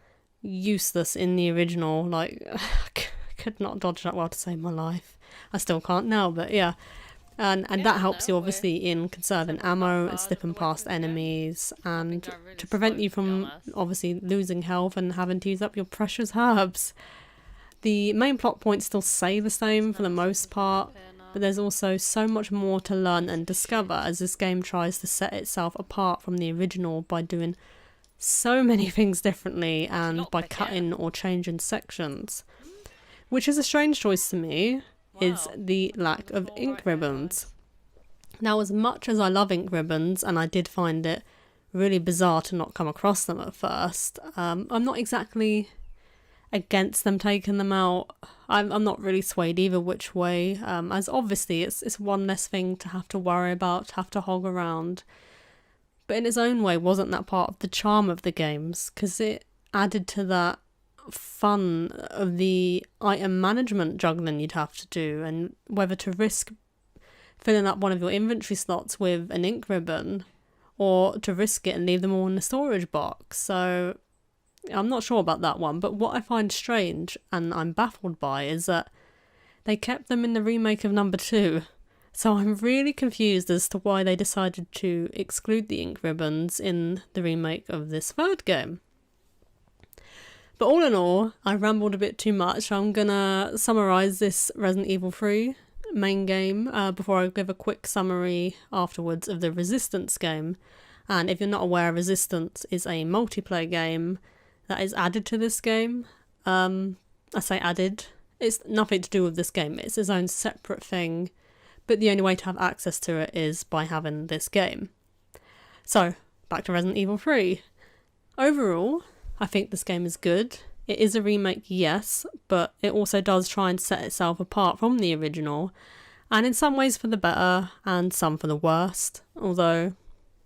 useless in the original, like, could not dodge that well to save my life. I still can't now, but yeah. And that helps you, obviously, in conserving ammo and slipping past enemies, and to prevent you from, obviously, losing health and having to use up your precious herbs. The main plot points still stay the same for the most part, but there's also so much more to learn and discover as this game tries to set itself apart from the original by doing so many things differently and by cutting or changing sections. Which is a strange choice to me, is the lack of ink ribbons. Now, as much as I love ink ribbons, and I did find it really bizarre to not come across them at first, I'm not exactly against them taking them out. I'm not really swayed either which way, as obviously it's one less thing to have to worry about, have to hog around. But in its own way, wasn't that part of the charm of the games? Because it added to that fun of the item management juggling you'd have to do, and whether to risk filling up one of your inventory slots with an ink ribbon or to risk it and leave them all in the storage box. So I'm not sure about that one, but what I find strange and I'm baffled by is that they kept them in the remake of number 2. So I'm really confused as to why they decided to exclude the ink ribbons in the remake of this third game. But all in all, I rambled a bit too much. I'm gonna summarise this Resident Evil 3 main game before I give a quick summary afterwards of the Resistance game. And if you're not aware, Resistance is a multiplayer game that is added to this game. I say added, it's nothing to do with this game, it's its own separate thing, but the only way to have access to it is by having this game. So, back to Resident Evil 3. Overall, I think this game is good. It is a remake, yes, but it also does try and set itself apart from the original, and in some ways for the better, and some for the worst, although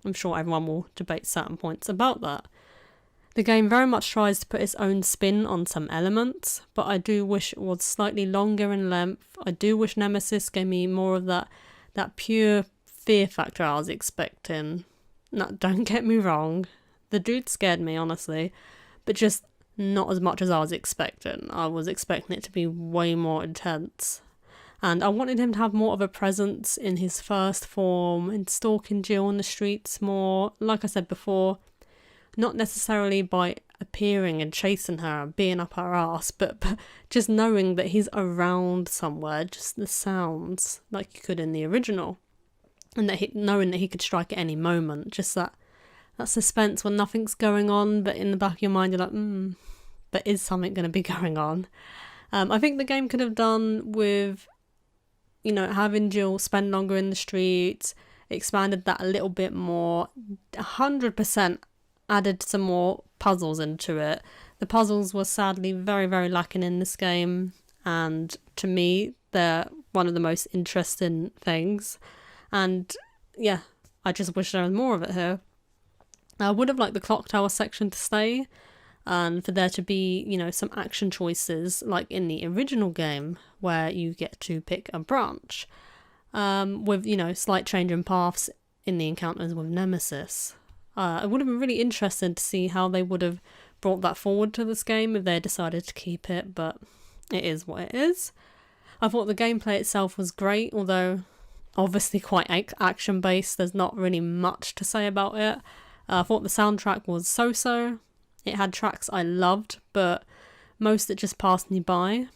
I'm sure everyone will debate certain points about that. The game very much tries to put its own spin on some elements, but I do wish it was slightly longer in length. I do wish Nemesis gave me more of that pure fear factor I was expecting. No, don't get me wrong, the dude scared me, honestly, but just not as much as I was expecting. I was expecting it to be way more intense. And I wanted him to have more of a presence in his first form, in stalking Jill on the streets more, like I said before, not necessarily by appearing and chasing her and being up her ass, but just knowing that he's around somewhere, just the sounds, like you could in the original. And that knowing that he could strike at any moment, just that suspense when nothing's going on, but in the back of your mind you're like, but is something going to be going on? I think the game could have done with, having Jill spend longer in the streets, expanded that a little bit more, 100% added some more puzzles into it. The puzzles were sadly very, very lacking in this game, and to me, they're one of the most interesting things. And yeah, I just wish there was more of it here. I would have liked the clock tower section to stay, and for there to be, some action choices like in the original game where you get to pick a branch, with, slight change in paths in the encounters with Nemesis. It would have been really interesting to see how they would have brought that forward to this game if they decided to keep it, but it is what it is. I thought the gameplay itself was great, although obviously quite action based. There's not really much to say about it. I thought the soundtrack was so-so. It had tracks I loved, but most that just passed me by.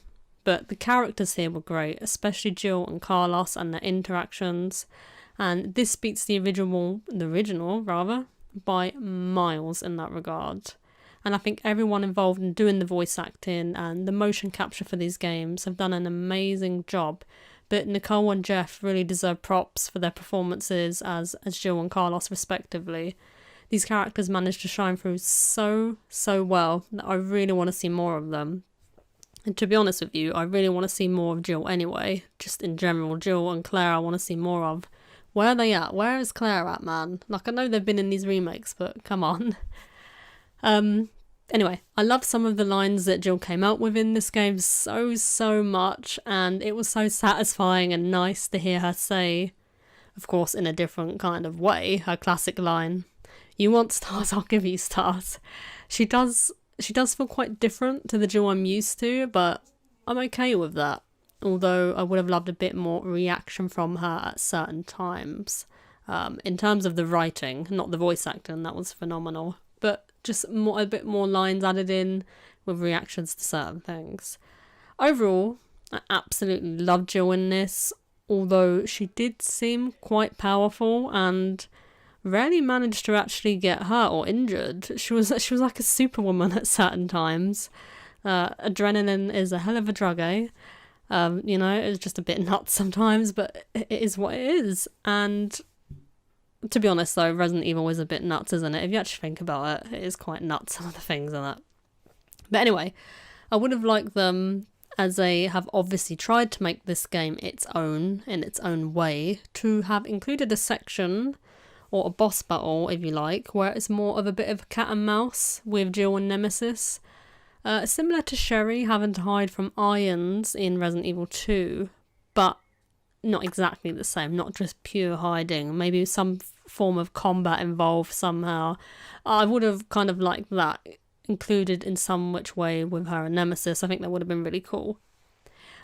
But the characters here were great, especially Jill and Carlos and their interactions. And this beats the original by miles in that regard. And I think everyone involved in doing the voice acting and the motion capture for these games have done an amazing job. But Nicole and Jeff really deserve props for their performances as Jill and Carlos respectively. These characters managed to shine through so well that I really want to see more of them. And to be honest with you, I really want to see more of Jill anyway. Just in general, Jill and Claire I want to see more of. Where are they at? Where is Claire at, man? Like, I know they've been in these remakes, but come on. Anyway, I love some of the lines that Jill came out with in this game so much, and it was so satisfying and nice to hear her say, of course in a different kind of way, her classic line, "You want stars, I'll give you stars." She does feel quite different to the Jill I'm used to, but I'm okay with that. Although I would have loved a bit more reaction from her at certain times. In terms of the writing, not the voice acting, that was phenomenal. But just a bit more lines added in with reactions to certain things. Overall, I absolutely loved Jill in this, although she did seem quite powerful and rarely managed to actually get hurt or injured. She was like a superwoman at certain times. Adrenaline is a hell of a drug, eh? It's just a bit nuts sometimes, but it is what it is. And to be honest though, Resident Evil is a bit nuts, isn't it? If you actually think about it, it is quite nuts, some of the things in it. But anyway, I would have liked them, as they have obviously tried to make this game its own, in its own way, to have included a section, or a boss battle if you like, where it's more of a bit of cat and mouse with Jill and Nemesis. Similar to Sherry having to hide from Irons in Resident Evil 2, but not exactly the same, not just pure hiding, maybe some form of combat involved somehow. I would have kind of liked that included in some which way with her and Nemesis. I think that would have been really cool.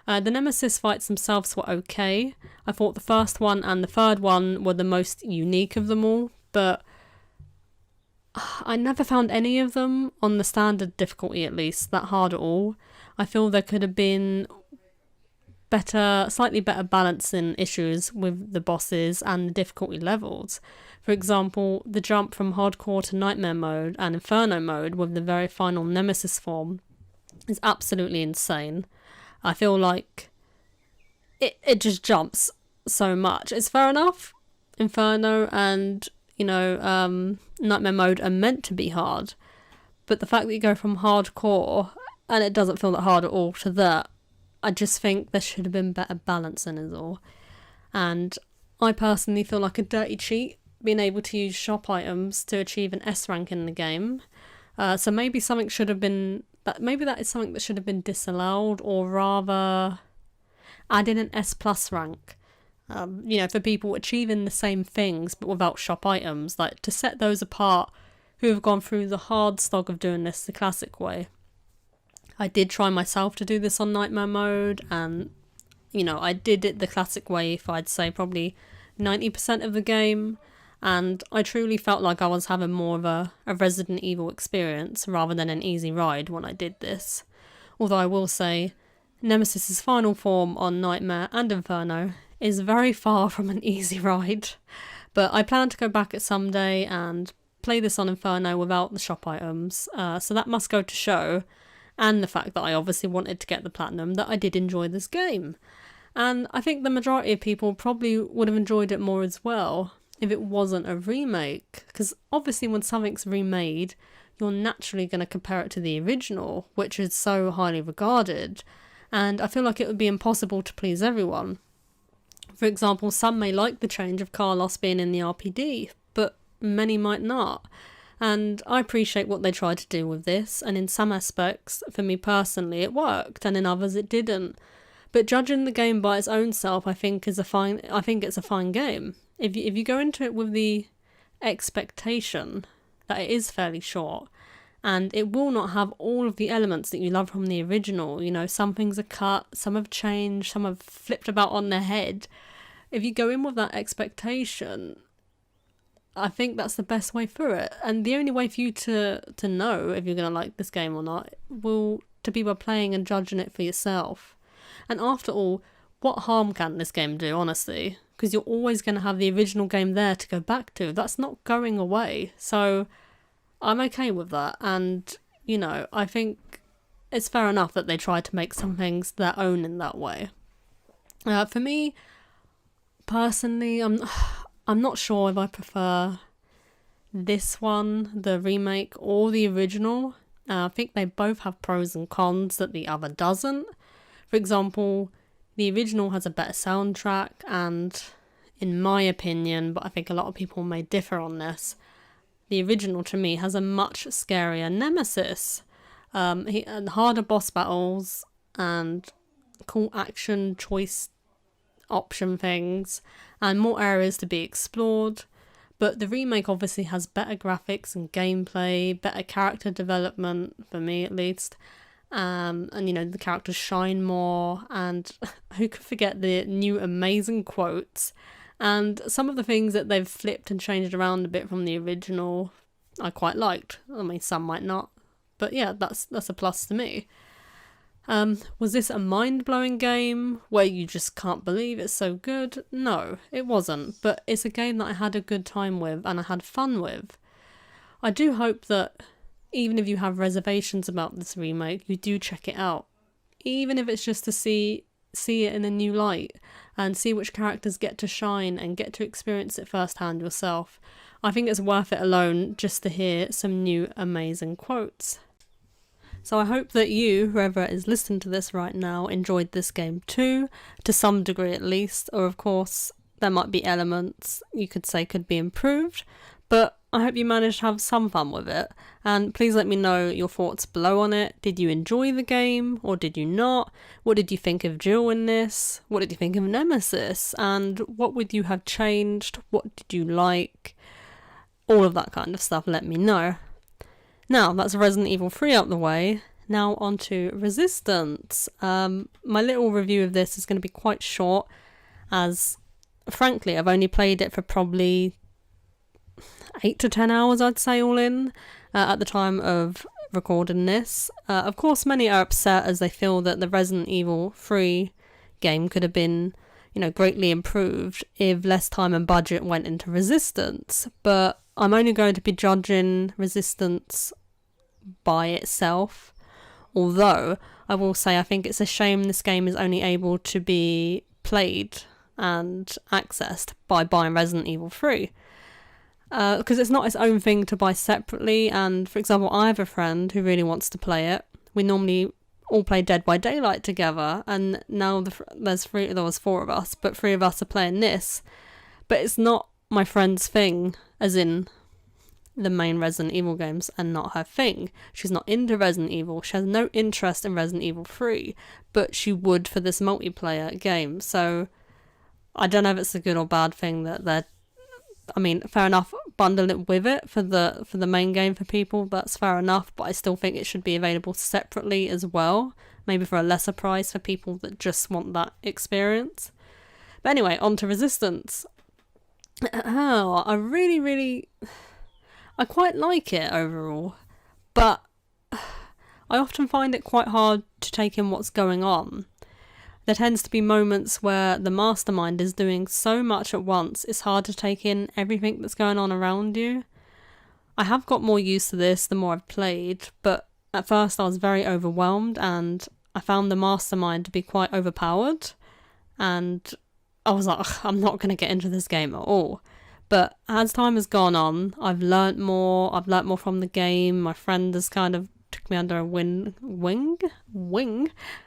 The Nemesis fights themselves were okay. I thought the first one and the third one were the most unique of them all, but I never found any of them, on the standard difficulty at least, that hard at all. I feel there could have been slightly better balancing issues with the bosses and the difficulty levels. For example, the jump from hardcore to nightmare mode and Inferno mode with the very final Nemesis form is absolutely insane. I feel like it just jumps so much. It's fair enough. Inferno and nightmare mode are meant to be hard, but the fact that you go from hardcore and it doesn't feel that hard at all to that, I just think there should have been better balancing is all. And I personally feel like a dirty cheat being able to use shop items to achieve an S rank in the game. So maybe something should have been maybe that is something that should have been disallowed, or rather add in an S plus rank. For people achieving the same things but without shop items, like to set those apart who have gone through the hard slog of doing this the classic way. I did try myself to do this on nightmare mode, and I did it the classic way for I'd say probably 90% of the game, and I truly felt like I was having more of a Resident Evil experience rather than an easy ride when I did this. Although I will say, Nemesis's final form on Nightmare and Inferno is very far from an easy ride, but I plan to go back at some day and play this on Inferno without the shop items, so that must go to show, and the fact that I obviously wanted to get the platinum, that I did enjoy this game. And I think the majority of people probably would have enjoyed it more as well if it wasn't a remake, because obviously when something's remade, you're naturally going to compare it to the original, which is so highly regarded, and I feel like it would be impossible to please everyone. For example, some may like the change of Carlos being in the RPD, but many might not. And I appreciate what they tried to do with this, and in some aspects, for me personally, it worked, and in others it didn't. But judging the game by its own self, I think it's a fine game. If you go into it with the expectation that it is fairly short, and it will not have all of the elements that you love from the original. You know, some things are cut, some have changed, some have flipped about on their head. If you go in with that expectation, I think that's the best way through it. And the only way for you to know if you're going to like this game or not will to be by playing and judging it for yourself. And after all, what harm can this game do, honestly? Because you're always going to have the original game there to go back to. That's not going away. So I'm okay with that. And, you know, I think it's fair enough that they try to make some things their own in that way. For me, personally, I'm not sure if I prefer this one, the remake, or the original. I think they both have pros and cons that the other doesn't. For example, the original has a better soundtrack, and in my opinion, but I think a lot of people may differ on this, the original to me has a much scarier Nemesis. And harder boss battles and cool action choice option things and more areas to be explored. But the remake obviously has better graphics and gameplay, better character development, for me at least. And you know, the characters shine more, and who could forget the new amazing quotes and some of the things that they've flipped and changed around a bit from the original I quite liked. I mean, some might not, but yeah, that's a plus to me. Was this a mind-blowing game where you just can't believe it's so good? No, it wasn't, but it's a game that I had a good time with and I had fun with. I do hope that even if you have reservations about this remake, you do check it out. Even if it's just to see it in a new light and see which characters get to shine and get to experience it firsthand yourself. I think it's worth it alone just to hear some new amazing quotes. So I hope that you, whoever is listening to this right now, enjoyed this game too, to some degree at least, or of course there might be elements you could say could be improved, but I hope you managed to have some fun with it, and please let me know your thoughts below on it. Did you enjoy the game, or did you not? What did you think of Jill in this? What did you think of Nemesis? And what would you have changed? What did you like? All of that kind of stuff, let me know. Now, that's Resident Evil 3 out the way. Now on to Resistance. My little review of this is going to be quite short, as frankly I've only played it for probably 8 to 10 hours, I'd say, all in, at the time of recording this. Of course, many are upset as they feel that the Resident Evil 3 game could have been, you know, greatly improved if less time and budget went into Resistance, but I'm only going to be judging Resistance by itself, although I will say I think it's a shame this game is only able to be played and accessed by buying Resident Evil 3. Because it's not its own thing to buy separately, and for example, I have a friend who really wants to play it. We normally all play Dead by Daylight together, and now there was 4 of us, but 3 of us are playing this. But it's not my friend's thing, as in the main Resident Evil games, and not her thing. She's not into Resident Evil. She has no interest in Resident Evil 3, but she would for this multiplayer game. So I don't know if it's a good or bad thing that they're, I mean, fair enough, bundle it with it for the main game for people, that's fair enough, but I still think it should be available separately as well, maybe for a lesser price for people that just want that experience. But anyway, on to Resistance. I quite like it overall, but I often find it quite hard to take in what's going on. There tends to be moments where the mastermind is doing so much at once, it's hard to take in everything that's going on around you. I have got more used to this the more I've played, but at first I was very overwhelmed and I found the mastermind to be quite overpowered, and I was like, ugh, I'm not going to get into this game at all. But as time has gone on, I've learnt more from the game. My friend has kind of took me under a wing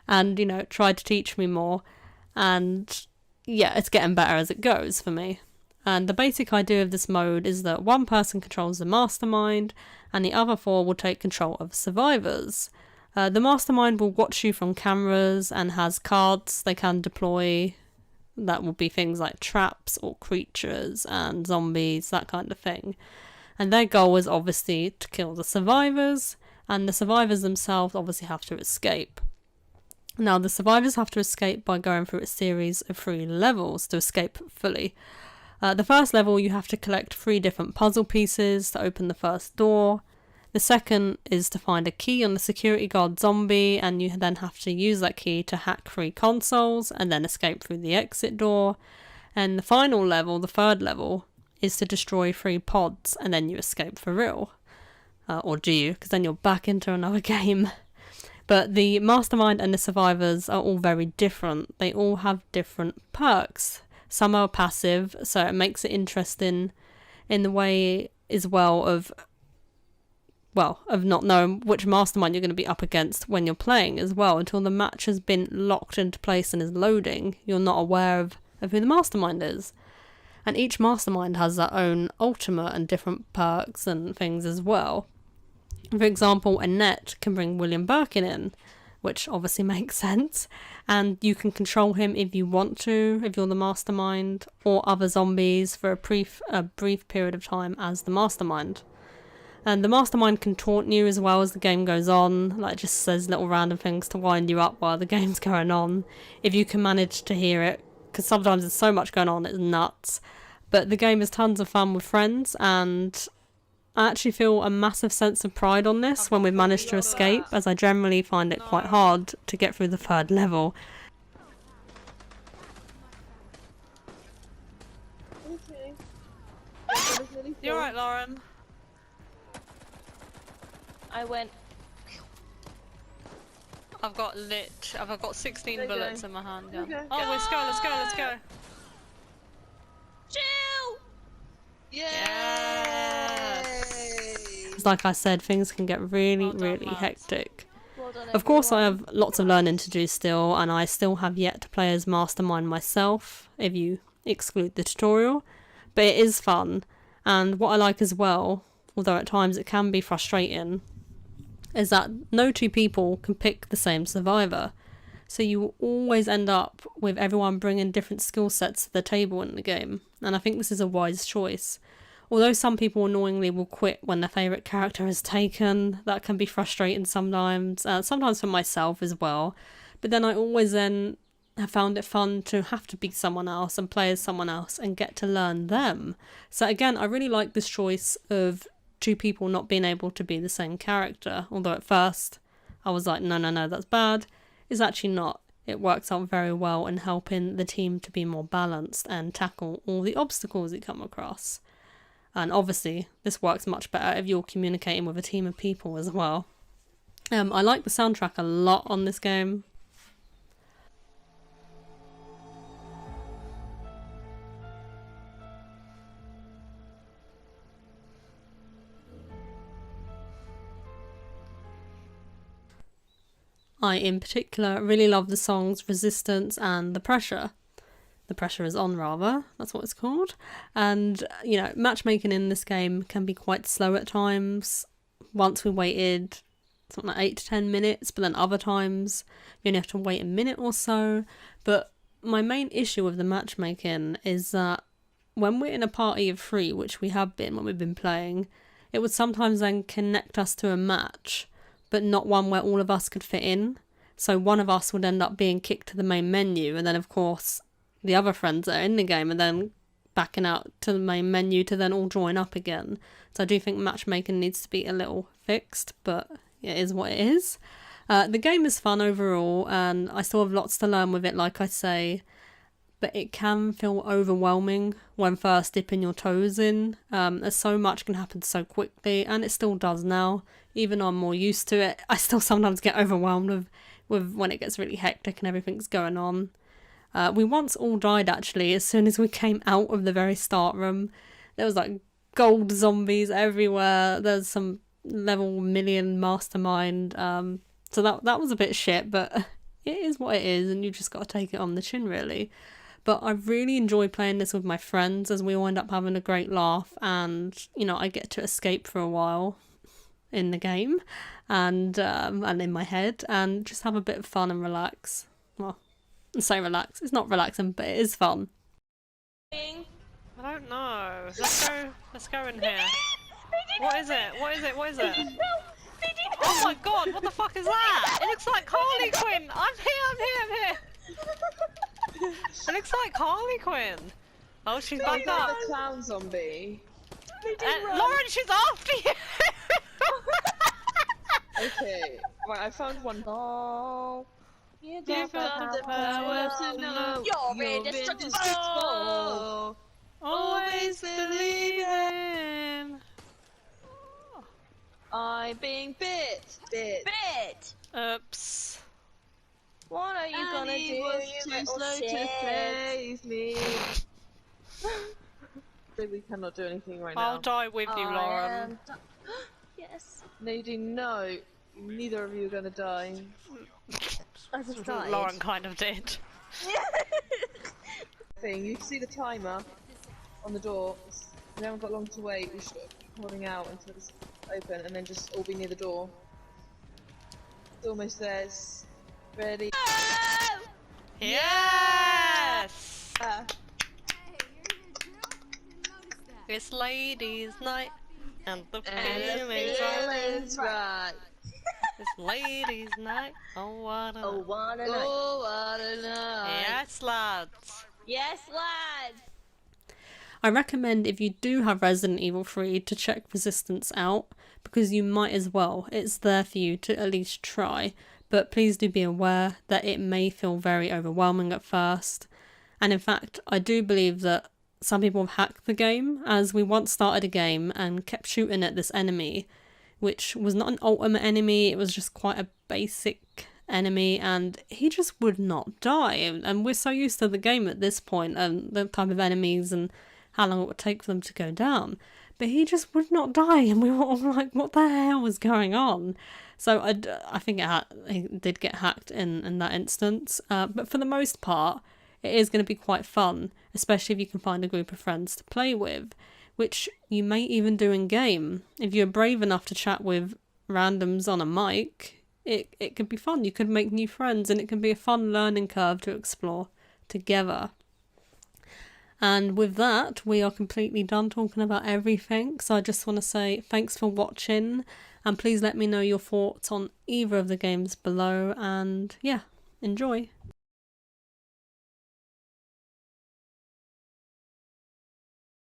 and, you know, tried to teach me more, and yeah, it's getting better as it goes for me. And the basic idea of this mode is that one person controls the mastermind and the other 4 will take control of survivors. The mastermind will watch you from cameras and has cards they can deploy. That will be things like traps or creatures and zombies, that kind of thing. And their goal is obviously to kill the survivors. and the survivors themselves obviously have to escape. Now, the survivors have to escape by going through a series of 3 levels to escape fully. The first level, you have to collect 3 different puzzle pieces to open the first door. The second is to find a key on the security guard zombie, and you then have to use that key to hack 3 consoles and then escape through the exit door. And the final level, the third level, is to destroy 3 pods and then you escape for real. Or do you? Because then you're back into another game. But the mastermind and the survivors are all very different. They all have different perks. Some are passive, so it makes it interesting in the way as well of not knowing which mastermind you're going to be up against when you're playing as well. Until the match has been locked into place and is loading, you're not aware of who the mastermind is. And each mastermind has their own ultimate and different perks and things as well. For example, Annette can bring William Birkin in, which obviously makes sense, and you can control him if you want to, if you're the mastermind, or other zombies for a brief period of time as the mastermind. And the mastermind can taunt you as well as the game goes on, like it just says little random things to wind you up while the game's going on, if you can manage to hear it, because sometimes there's so much going on, it's nuts. But the game is tons of fun with friends, and I actually feel a massive sense of pride on this when we've managed to escape, as I generally find it quite hard to get through the 3rd level. You alright, Lauren? I went. I've got 16 bullets in my hand. Yeah. Okay. Oh, let's go. Chill! Because like I said, things can get really, really Matt. hectic. Well done, Of course, I everyone. have lots of learning to do still, and I still have yet to play as Mastermind myself, if you exclude the tutorial. But it is fun, and what I like as well, although at times it can be frustrating, is that no 2 people can pick the same survivor. So you will always end up with everyone bringing different skill sets to the table in the game, and I think this is a wise choice. Although some people annoyingly will quit when their favourite character is taken, that can be frustrating sometimes, sometimes for myself as well. But then I always then have found it fun to have to be someone else and play as someone else and get to learn them. So again, I really like this choice of 2 people not being able to be the same character, although at first I was like, no, that's bad. It's actually not. It works out very well in helping the team to be more balanced and tackle all the obstacles you come across. And obviously, this works much better if you're communicating with a team of people as well. I like the soundtrack a lot on this game. I, in particular, really love the songs Resistance and The Pressure. The Pressure is On, rather. That's what it's called. And, you know, matchmaking in this game can be quite slow at times. Once we waited something like 8 to 10 minutes, but then other times you only have to wait a minute or so. But my main issue with the matchmaking is that when we're in a party of 3, which we have been when we've been playing, it would sometimes then connect us to a match, but not one where all of us could fit in. So one of us would end up being kicked to the main menu, and then of course the other friends that are in the game and then backing out to the main menu to then all join up again. So I do think matchmaking needs to be a little fixed, but it is what it is. The game is fun overall, and I still have lots to learn with it, like I say, but it can feel overwhelming when first dipping your toes in, as so much can happen so quickly, and it still does now. Even though I'm more used to it, I still sometimes get overwhelmed with when it gets really hectic and everything's going on. We once all died actually as soon as we came out of the very start room. There was like gold zombies everywhere. There's some level 1,000,000 mastermind. So that was a bit shit, but it is what it is, and you just got to take it on the chin really. But I really enjoy playing this with my friends, as we all end up having a great laugh, and you know, I get to escape for a while in the game and in my head, and just have a bit of fun and relax. Well, say relax, it's not relaxing, but it is fun. I don't know. Let's go in here. What is it? Oh my god, what the fuck is that? It looks like Harley Quinn! I'm here! It looks like Harley Quinn! Oh, she's back up! The clown zombie. Lauren, she's after you! Okay, right, I found one. Oh, you've got got the power to know You're indestructible. Always believing! I'm being bit. Bit. Oops. What are you gonna do? you You're too little slow to shit. save me. So we cannot do anything right I'll now. die with you, Lauren. Yes. Nadine, no. Neither of you are gonna die. I just died. Lauren kind of did. Thing, you can see the timer on the door. We haven't got long to wait. We should be holding out until it's open and then just all be near the door. It's almost there. It's ready. Yes! Ah. It's ladies' night, and the And the feeling's right. feeling's right. It's ladies' night. Oh, what a Oh, what a night. Oh, what a night. yes, lads. Yes, lads. I recommend if you do have Resident Evil 3 to check Resistance out, because you might as well. It's there for you to at least try, but please do be aware that it may feel very overwhelming at first. And in fact, I do believe that some people have hacked the game, as we once started a game and kept shooting at this enemy, which was not an ultimate enemy, it was just quite a basic enemy, and he just would not die. And we're so used to the game at this point and the type of enemies and how long it would take for them to go down, but he just would not die, and we were all like, what the hell was going on? So I think it did get hacked in that instance, but for the most part it is going to be quite fun, especially if you can find a group of friends to play with, which you may even do in game. If you're brave enough to chat with randoms on a mic, it could be fun. You could make new friends, and it can be a fun learning curve to explore together. And with that, we are completely done talking about everything. So I just want to say thanks for watching, and please let me know your thoughts on either of the games below, and yeah, enjoy.